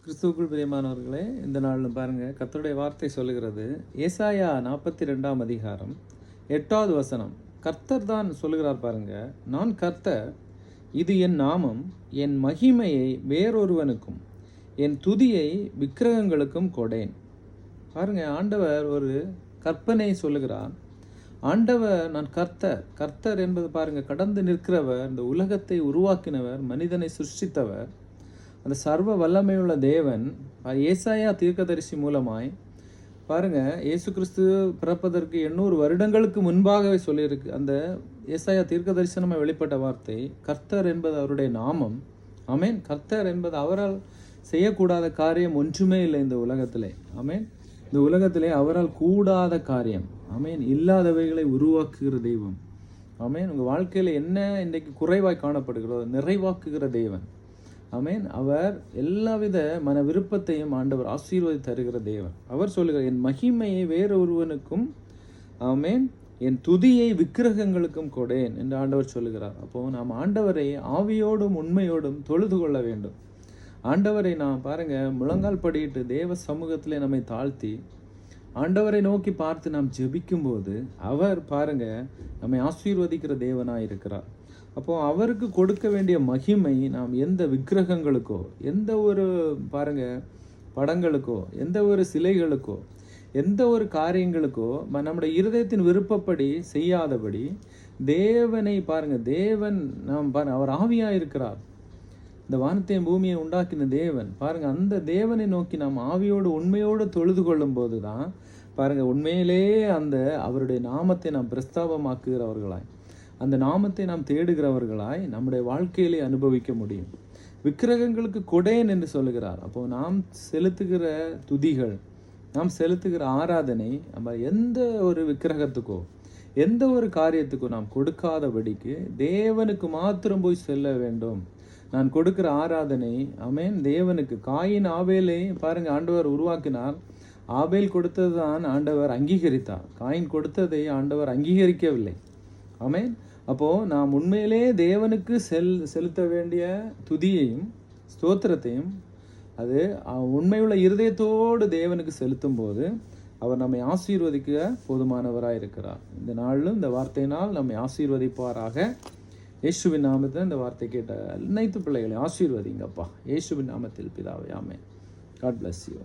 கிறிஸ்துவுக்குள் பிரியமானவர்களே, இந்த நாளிலும் பாருங்கள், கர்த்தருடைய வார்த்தை சொல்லுகிறது. ஏசாயா 42 அதிகாரம் 8வது வசனம். கர்த்தர் தான் சொல்லுகிறார் பாருங்க. நான் கர்த்தர், இது என் நாமம், என் மகிமையை வேறொருவனுக்கும் என் துதியை விக்கிரகங்களுக்கும் கொடேன். பாருங்க, ஆண்டவர் ஒரு கற்பனை சொல்லுகிறார். ஆண்டவர் நான் கர்த்தர். கர்த்தர் என்பது பாருங்க, கடந்து நிற்கிறவர், இந்த உலகத்தை உருவாக்கினவர், மனிதனை சிருஷ்டித்தவர், அந்த சர்வ வல்லமையுள்ள தேவன் ஏசாயா தீர்க்கதரிசி மூலமாய் பாருங்க, இயேசு கிறிஸ்து பிறப்பதற்கு 800 வருடங்களுக்கு முன்பாகவே சொல்லியிருக்கு. அந்த ஏசாயா தீர்க்க தரிசனமாக வெளிப்பட்ட வார்த்தை கர்த்தர் என்பது அவருடைய நாமம். ஆமேன். கர்த்தர் என்பது அவரால் செய்யக்கூடாத காரியம் ஒன்றுமே இல்லை இந்த உலகத்திலே. ஆமேன். இந்த உலகத்திலே அவரால் கூடாத காரியம். ஆமேன். இல்லாதவைகளை உருவாக்குகிற தெய்வம். ஆமேன். உங்கள் வாழ்க்கையில் என்ன இன்றைக்கு குறைவாய் காணப்படுகிறதோ நிறைவாக்குகிற தேவன். ஆமேன். அவர் எல்லாவித மன விருப்பத்தையும் ஆண்டவர் ஆசீர்வதி தருகிற தேவன். அவர் சொல்லுகிறார், என் மகிமையை வேறொருவனுக்கும், ஆமேன், என் துதியை விக்கிரகங்களுக்கும் கொடேன் என்று ஆண்டவர் சொல்லுகிறார். அப்போது நாம் ஆண்டவரை ஆவியோடும் உண்மையோடும் தொழுது கொள்ள வேண்டும். ஆண்டவரை நாம் பாருங்க, முழங்கால் படியிட்டு தேவ சமூகத்திலே நம்மை தாழ்த்தி ஆண்டவரை நோக்கி பார்த்து நாம் ஜெபிக்கும் போது அவர் பாருங்க நம்மை ஆசீர்வதிக்கிற தேவனாய் இருக்கிறார். அப்போது அவருக்கு கொடுக்க வேண்டிய மகிமை நாம் எந்த விக்கிரகங்களுக்கோ, எந்த ஒரு பாருங்க படங்களுக்கோ, எந்த ஒரு சிலைகளுக்கோ, எந்த ஒரு காரியங்களுக்கோ நம்முடைய இருதயத்தின் விருப்பப்படி செய்யாதபடி தேவனை பாருங்க, தேவன் நாம் பாருங்க, அவர் ஆவியாக இருக்கிறார். இந்த வானத்தையும் பூமியை உண்டாக்கின தேவன் பாருங்க, அந்த தேவனை நோக்கி நாம் ஆவியோடு உண்மையோடு தொழுது கொள்ளும் போது தான் பாருங்க, உண்மையிலே அந்த அவருடைய நாமத்தை நாம் பிரஸ்தாபமாக்குகிறவர்களாய், அந்த நாமத்தை நாம் தேடுகிறவர்களாய் நம்முடைய வாழ்க்கையிலே அனுபவிக்க முடியும். விக்கிரகங்களுக்கு கொடேன் என்று சொல்லுகிறார். அப்போ நாம் செலுத்துகிற துதிகள், நாம் செலுத்துகிற ஆராதனை நம்ம எந்த ஒரு விக்கிரகத்துக்கோ எந்த ஒரு காரியத்துக்கோ நாம் கொடுக்காதபடிக்கு தேவனுக்கு மாத்திரம் போய் செல்ல வேண்டும். நான் கொடுக்கிற ஆராதனை ஆமேன் தேவனுக்கு. காயின் ஆபேலை பாருங்க ஆண்டவர் உருவாக்கினார். ஆபேல் கொடுத்தது தான் ஆண்டவர் அங்கீகரித்தார். காயின் கொடுத்ததை ஆண்டவர் அங்கீகரிக்கவில்லை. ஆமேன். அப்போது நாம் உண்மையிலே தேவனுக்கு செலுத்த வேண்டிய துதியையும் ஸ்தோத்திரத்தையும் அது உண்மையுள்ள இருதயத்தோடு தேவனுக்கு செலுத்தும் போது அவர் நம்மை ஆசீர்வதிக்க போதுமானவராக இருக்கிறார். இந்த நாளிலும் இந்த வார்த்தையினால் நம்மை ஆசீர்வதிப்பாராக. இயேசுவின் நாமத்தில் இந்த வார்த்தை கேட்ட அனைத்து பிள்ளைகளை ஆசீர்வதிங்கப்பா. இயேசுவின் நாமத்தில் பிதாவே, ஆமென். God bless you.